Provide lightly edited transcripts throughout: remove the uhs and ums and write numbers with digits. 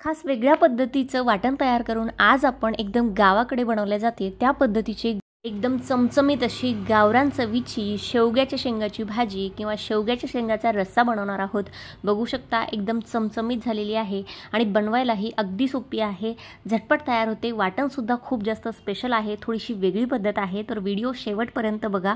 खास वेगळ्या पद्धतीचं वाटण तयार करून आज आपण एकदम गावाकडे बनवले जाते त्या पद्धतीचे एकदम चमचमीत अशी गावरान चवीची शेवग्याच्या शेंगाची भाजी किंवा शेवग्याच्या शेंगाचा रस्सा बनवणार आहोत। बघू शकता एकदम चमचमीत झालेली आहे आणि बनवायलाही अगदी सोपी आहे, झटपट तयार होते। वाटण सुद्धा खूप जास्त स्पेशल आहे, थोडीशी वेगळी पद्धत आहे, तर व्हिडिओ शेवटपर्यंत बघा।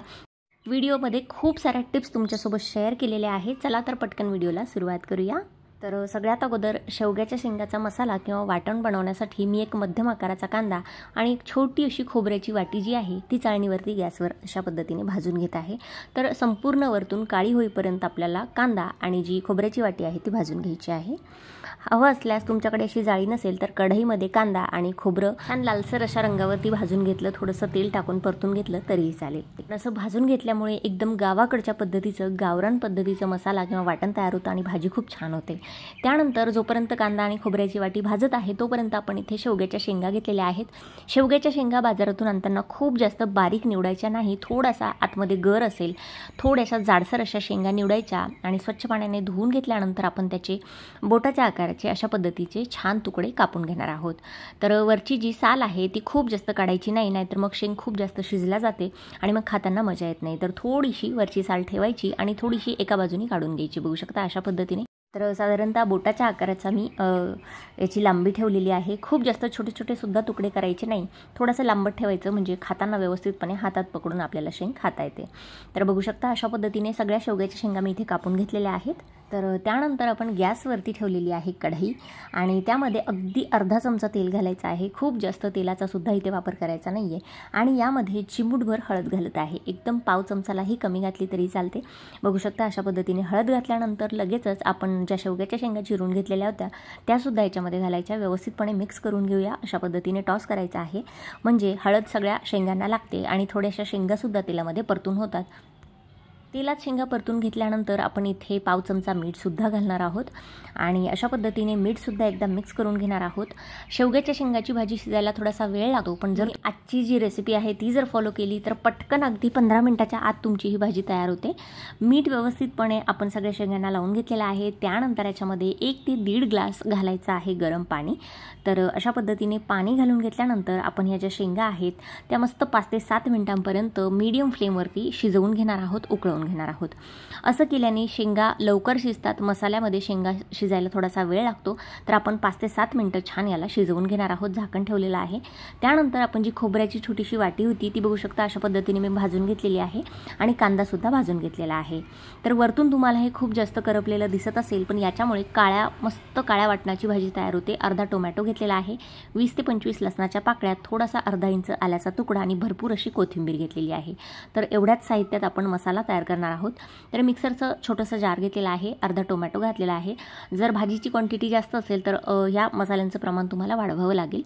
व्हिडिओमध्ये खूप साऱ्या टिप्स तुमच्यासोबत शेअर केलेल्या आहेत। चला तर पटकन व्हिडिओला सुरुवात करूया। तर सगळ्यात अगोदर शेवग्याच्या शेंगाचा मसाला किंवा वाटण बनवण्यासाठी मी एक मध्यम आकाराचा कांदा आणि एक छोटी अशी खोबऱ्याची वाटी जी आहे ती चाळणीवरती गॅसवर अशा पद्धतीने भाजून घेत आहे। तर संपूर्ण वरतून काळी होईपर्यंत आपल्याला कांदा आणि जी खोबऱ्याची वाटी आहे ती भाजून घ्यायची आहे। हवं असल्यास तुमच्याकडे अशी जाळी नसेल तर कढईमध्ये कांदा आणि खोबरं छान लालसर अशा रंगावरती भाजून घेतलं, थोडंसं तेल टाकून परतून घेतलं तरीही चालेल। असं भाजून घेतल्यामुळे एकदम गावाकडच्या पद्धतीचं गावरान पद्धतीचं मसाला किंवा वाटण तयार होतं आणि भाजी खूप छान होते। त्यानंतर जोपर्यंत कांदा आणि खोबऱ्याची वाटी भाजत आहे तोपर्यंत आपण इथे शेवग्याच्या शेंगा घेतलेल्या आहेत। शेवग्याच्या शेंगा बाजारातून आणताना खूप जास्त बारीक निवडायच्या नाही, थोडासा आतमध्ये गर असेल थोड्याशा जाडसर अशा शेंगा निवडायच्या आणि स्वच्छ पाण्याने धुवून घेतल्यानंतर आपण त्याचे बोटाच्या आकाराचे अशा पद्धतीचे छान तुकडे कापून घेणार आहोत। तर वरची जी साल आहे ती खूप जास्त काढायची नाही, नाहीतर मग शेंग खूप जास्त शिजला जाते आणि मग खाताना मजा येत नाही। तर थोडीशी वरची साल ठेवायची आणि थोडीशी एका बाजूने काढून घ्यायची। बघू शकता अशा पद्धतीने। तर साधारणतः बोटाच्या आकाराचा मी याची लांबी ठेवलेली आहे। खूप जास्त छोटे छोटे सुद्धा तुकडे करायचे नाही, थोडंसं लांबट ठेवायचं म्हणजे खाताना व्यवस्थितपणे हातात पकडून आपल्याला शेंग खाता येते। तर बघू शकता अशा पद्धतीने सगळ्या शेवग्याच्या शेंगा मी इथे कापून घेतलेल्या आहेत। तर त्यानंतर आपण गॅसवरती ठेवलेली आहे कढई आणि त्यामध्ये अगदी अर्धा चमचा तेल घालायचं आहे। खूप जास्त तेलाचा सुद्धा इथे वापर करायचा नाही आहे आणि यामध्ये चिमूटभर हळद घालत आहे, एकदम पाव चमचालाही कमी घातली तरी चालते। बघू शकता अशा पद्धतीने हळद घातल्यानंतर लगेचच आपण ज्या शेवग्याच्या शेंगा चिरून घेतलेल्या होत्या त्यासुद्धा याच्यामध्ये घालायच्या, व्यवस्थितपणे मिक्स करून घेऊया। अशा पद्धतीने टॉस करायचा आहे म्हणजे हळद सगळ्या शेंगांना लागते आणि थोड्याशा शेंगासुद्धा तेलामध्ये परतून होतात। तेलात शेंगा परतून घेतल्यानंतर आपण इथे पाव चमचा मीठसुद्धा घालणार आहोत आणि अशा पद्धतीने मीठसुद्धा एकदा मिक्स करून घेणार आहोत। शेवग्याच्या शेंगाची भाजी शिजायला थोडासा वेळ लागतो, पण जर आजची जी रेसिपी आहे ती जर फॉलो केली तर पटकन अगदी 15 मिनिटाच्या आत तुमची ही भाजी तयार होते। मीठ व्यवस्थितपणे आपण सगळ्या शेंगांना लावून घेतलेलं आहे। त्यानंतर याच्यामध्ये 1 ते 1.5 ग्लास घालायचं आहे गरम पाणी। तर अशा पद्धतीने पाणी घालून घेतल्यानंतर आपण ह्या ज्या शेंगा आहेत त्या मस्त 5 ते 7 मिनिटांपर्यंत मीडियम फ्लेमवरती शिजवून घेणार आहोत, उकळवून घेणार आहोत। असं केल्याने शेंगा लवकर शिजतात, मसाल्यामध्ये शेंगा शिजायला थोडासा वेळ लागतो। तर आपण 5 ते 7 मिनिटं छान याला शिजवून घेणार आहोत, झाकण ठेवलेलं आहे। त्यानंतर आपण जी खोबऱ्याची छोटीशी वाटी होती ती बघू शकता अशा पद्धतीने मी भाजून घेतलेली आहे आणि कांदासुद्धा भाजून घेतलेला आहे। तर वरतून तुम्हाला हे खूप जास्त करपलेलं दिसत असेल, पण याच्यामुळे मस्त काळ्या वाटणाची भाजी तयार होते। अर्धा टोमॅटो घेतलेला आहे, 20 ते 25 लसणाच्या पाकळ्या, थोडासा अर्धा इंच आल्याचा तुकडा आणि भरपूर अशी कोथिंबीर घेतलेली आहे। तर एवढ्याच साहित्यात आपण मसाला तयार करणार आहोत। तर मिक्सरचं छोटंसं जार घेतलेलं आहे, अर्धा टोमॅटो घातलेला आहे। जर भाजीची क्वांटिटी जास्त असेल तर ह्या मसाल्यांचं प्रमाण तुम्हाला वाढवावं लागेल।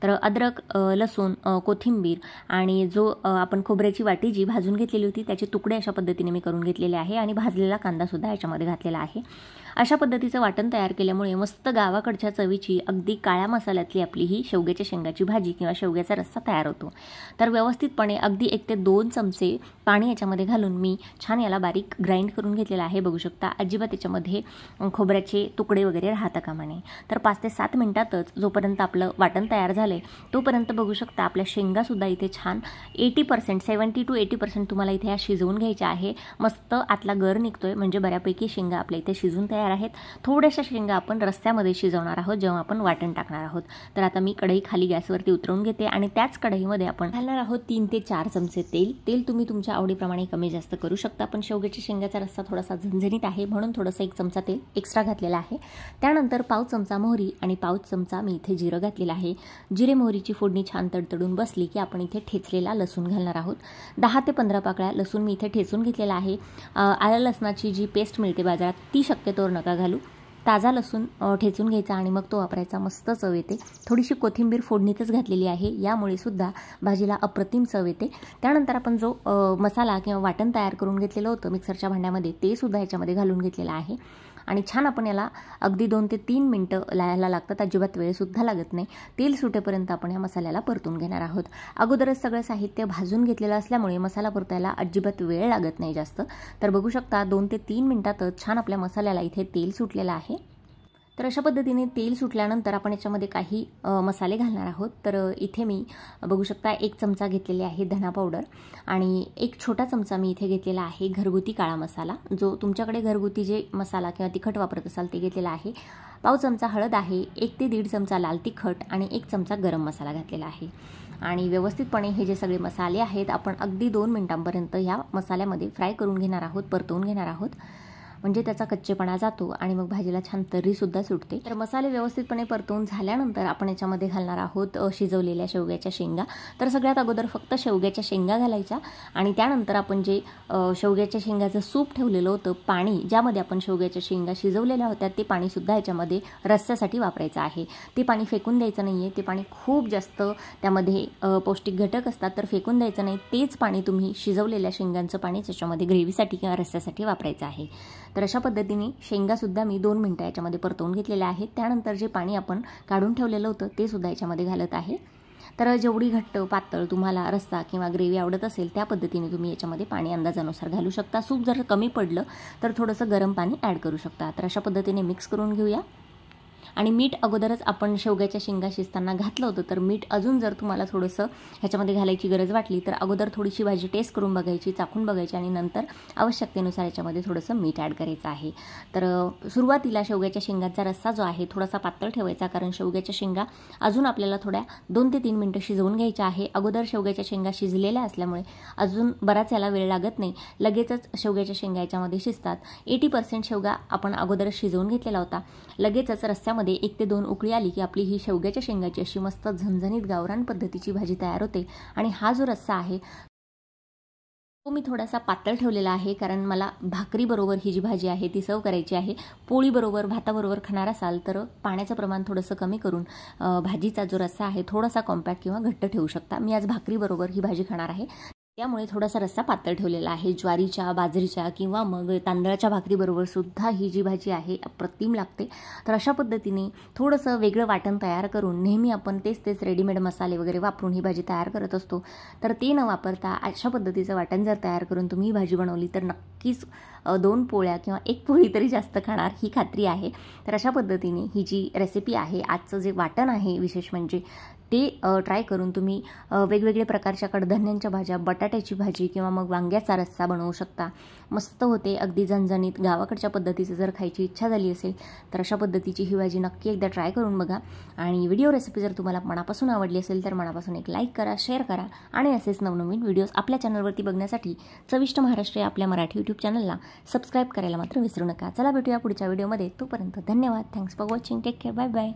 तर अद्रक, लसूण, कोथिंबीर आणि जो आपण खोबऱ्याची वाटी जी भाजून घेतलेली होती त्याचे तुकडे अशा पद्धतीने मी करून घेतलेले आहे आणि भाजलेला कांदासुद्धा याच्यामध्ये घातलेला आहे। अशा पद्धतीचं वाटण तयार केल्यामुळे मस्त गावाकडच्या चवीची अगदी काळ्या मसाल्यातली आपली ही शेवग्याच्या शेंगाची भाजी किंवा शेवग्याचा रस्सा तयार होतो। तर व्यवस्थितपणे अगदी 1 ते 2 चमचे पाणी याच्यामध्ये घालून मी छान याला बारीक ग्राइंड करून घेतलेला आहे। बघू शकता अजिबात त्याच्यामध्ये खोबऱ्याचे तुकडे वगैरे राहता कामा नये। तर 5 ते 7 मिनिटातच जोपर्यंत आपलं वाटण तयार झाले तोपर्यंत बघू शकता आपल्या शेंगासुद्धा इथे छान 80% 70 to 80% तुम्हाला इथे शिजवून घ्यायच्या आहे। मस्त आतला गर निघतोय म्हणजे बऱ्यापैकी शेंगा आपल्या इथे शिजून तयार आहेत। थोड्याशा शेंगा आपण रस्स्यामध्ये शिजवणार आहोत जेव्हा आपण वाटण टाकणार आहोत। तर आता मी कढई खाली गॅसवरती उतरवून घेते आणि त्याच कढईमध्ये आपण घालणार आहोत 3 ते 4 चमचे तेल। तेल तुम्ही तुमच्या आवडीप्रमाणे कमी जास्त करू शकता, पण शेवग्याच्या शेंगाचा रस्सा थोडासा झणझणीत आहे म्हणून थोडंसं 1 चमचा तेल एक्स्ट्रा घातलेला आहे। त्यानंतर पाव चमचा मोहरी आणि पाव चमचा मी इथे जिरं घातलेलं आहे। जिरे मोहरीची फोडणी छान तडतडून बसली की आपण इथे ठेचलेला लसूण घालणार आहोत। 10 ते 15 पाकळ्या लसूण मी इथे ठेचून घेतलेला आहे। आलं लसणाची जी पेस्ट मिळते बाजारात ती शक्यतोवर नका घालू, ताजा लसूण ठेचून घ्यायचा आणि मग तो वापरायचा, मस्त चव येते। थोडीशी कोथिंबीर फोडणीतच घातलेली आहे, यामुळे सुद्धा भाजीला अप्रतिम चव येते। त्यानंतर आपण जो मसाला किंवा वाटण तयार करून घेतलेलं होतं मिक्सरच्या भांड्यामध्ये ते सुद्धा याच्यामध्ये घालून घेतलेलं आहे आणि छान आपण याला अगदी 2 ते 3 मिनिटं लावायला लागतात, अजिबात वेळसुद्धा लागत नाही। तेल सुटेपर्यंत आपण या मसाल्याला परतून घेणार आहोत। अगोदरच सगळं साहित्य भाजून घेतलेलं असल्यामुळे मसाला परतायला अजिबात वेळ लागत नाही जास्त। तर बघू शकता 2 ते 3 मिनिटातच छान आपल्या मसाल्याला इथे तेल सुटलेलं आहे। तर अशा पद्धतीने तेल सुटल्यानंतर आपण याच्यामध्ये काही मसाले घालणार आहोत। तर इथे मी बघू शकता 1 चमचा घेतलेले आहे धना पावडर आणि 1 छोटा चमचा मी इथे घेतलेला आहे घरगुती काळा मसाला, जो तुमच्याकडे घरगुती जे मसाला किंवा तिखट वापरत असाल ते घेतलेला आहे। पाव चमचा हळद आहे, 1 ते 1.5 चमचा लाल तिखट आणि 1 चमचा गरम मसाला घातलेला आहे आणि व्यवस्थितपणे हे जे सगळे मसाले आहेत आपण अगदी 2 मिनिटांपर्यंत ह्या मसाल्यामध्ये फ्राय करून घेणार आहोत, परतवून घेणार आहोत, म्हणजे त्याचा कच्चेपणा जातो आणि मग भाजीला छान तर्रीसुद्धा सुटते। तर मसाले व्यवस्थितपणे परतवून झाल्यानंतर आपण याच्यामध्ये घालणार आहोत शिजवलेल्या शेवग्याच्या शेंगा। तर सगळ्यात अगोदर फक्त शेवग्याच्या शेंगा घालायच्या आणि त्यानंतर आपण जे शेवग्याच्या शेंगाचं सूप ठेवलेलं होतं, पाणी ज्यामध्ये आपण शेवग्याच्या शेंगा शिजवलेल्या होत्या, ते पाणीसुद्धा याच्यामध्ये रस्स्यासाठी वापरायचं आहे। ते पाणी फेकून द्यायचं नाही आहे, ते पाणी खूप जास्त त्यामध्ये पौष्टिक घटक असतात, तर फेकून द्यायचं नाही। तेच पाणी तुम्ही शिजवलेल्या शेंगांचं पाणी त्याच्यामध्ये ग्रेव्हीसाठी किंवा रस्स्यासाठी वापरायचं आहे। तर अशा पद्धतीने शेंगासुद्धा मी 2 मिनिटं याच्यामध्ये परतवून घेतलेले आहेत। त्यानंतर जे पाणी आपण काढून ठेवलेलं होतं ते सुद्धा याच्यामध्ये घालत आहे। तर जेवढी घट्ट पातळ तुम्हाला रस्सा किंवा ग्रेव्ही आवडत असेल त्या पद्धतीने तुम्ही याच्यामध्ये पाणी अंदाजानुसार घालू शकता। सूप जर कमी पडलं तर थोडंसं गरम पाणी ॲड करू शकता। तर अशा पद्धतीने मिक्स करून घेऊया आणि मीठ अगोदरच आपण शेवग्याच्या शेंगा शिजताना घातलं होतं, तर मीठ अजून जर तुम्हाला थोडंसं ह्याच्यामध्ये घालायची गरज वाटली तर अगोदर थोडीशी भाजी टेस्ट करून बघायची, चाखून बघायची आणि नंतर आवश्यकतेनुसार याच्यामध्ये थोडंसं मीठ ॲड करायचं आहे। तर सुरुवातीला शेवग्याच्या शेंगाचा रस्सा जो आहे थोडासा पातळ ठेवायचा, कारण शेवग्याच्या शेंगा अजून आपल्याला थोड्या 2 ते 3 मिनिटं शिजवून घ्यायच्या आहे। अगोदर शेवग्याच्या शेंगा शिजलेल्या असल्यामुळे अजून बराच याला वेळ लागत नाही, लगेचच शेवग्याच्या शेंगा याच्यामध्ये शिजतात। 80% शेवगा आपण अगोदरच शिजवून घेतलेला होता। लगेचच रस्स्यामध्ये 1 ते 2 उकळी आली की आपली ही शेवग्याच्या शेंगाची अशी मस्त झणझणीत गावरान पद्धतीची भाजी तयार होते। आणि हा जो रस्सा आहे तो मी थोडासा पातळ ठेवलेला आहे, कारण मला भाकरीबरोबर ही जी भाजी आहे ती सर्व करायची आहे। पोळीबरोबर भाताबरोबर खाणार असाल तर पाण्याचं प्रमाण थोडंसं कमी करून भाजीचा जो रस्सा आहे थोडासा कॉम्पॅक्ट किंवा घट्ट ठेवू शकता। मी आज भाकरीबरोबर ही भाजी खाणार आहे, त्यामुळे थोडासा रस्सा पातळ ठेवलेला आहे। ज्वारीच्या, बाजरीच्या किंवा मग तांदळाच्या भाकरीबरोबर सुद्धा ही जी भाजी आहे अप्रतिम लागते। तर अशा पद्धतीने थोडंसं वेगळं वाटण तयार करून, नेहमी आपण तेच रेडीमेड मसाले वगैरे वापरून ही भाजी तयार करत असतो, तर ते न वापरता अशा पद्धतीचं वाटण जर तयार करून तुम्ही ही भाजी बनवली तर नक्कीच 2 पोळ्या किंवा 1 पोळी तरी जास्त खाणार ही खात्री आहे। तर अशा पद्धतीने ही जी रेसिपी आहे, आजचं जे वाटण आहे विशेष म्हणजे ते ट्राय करून तुम्ही वेगवेगळे प्रकारच्या कडधान्यांच्या भाज्या, बटाट्याची भाजी किंवा मग वांग्याचा रस्सा बनवू शकता। मस्त होते, अगदी झणझणीत गावाकडच्या पद्धतीचं जर खायची इच्छा झाली असेल तर अशा पद्धतीची ही भाजी नक्की एकदा ट्राय करून बघा। आणि व्हिडिओ रेसिपी जर तुम्हाला मनापासून आवडली असेल तर मनापासून एक लाईक करा, शेअर करा आणि असेच नवनवीन व्हिडिओज आपल्या चॅनलवरती बघण्यासाठी चविष्ट महाराष्ट्र या आपल्या मराठी यूट्यूब चॅनलला सबस्क्राईब करायला मात्र विसरू नका। चला भेटूया पुढच्या व्हिडिओमध्ये, तोपर्यंत धन्यवाद। Thanks for watching, take care, bye bye.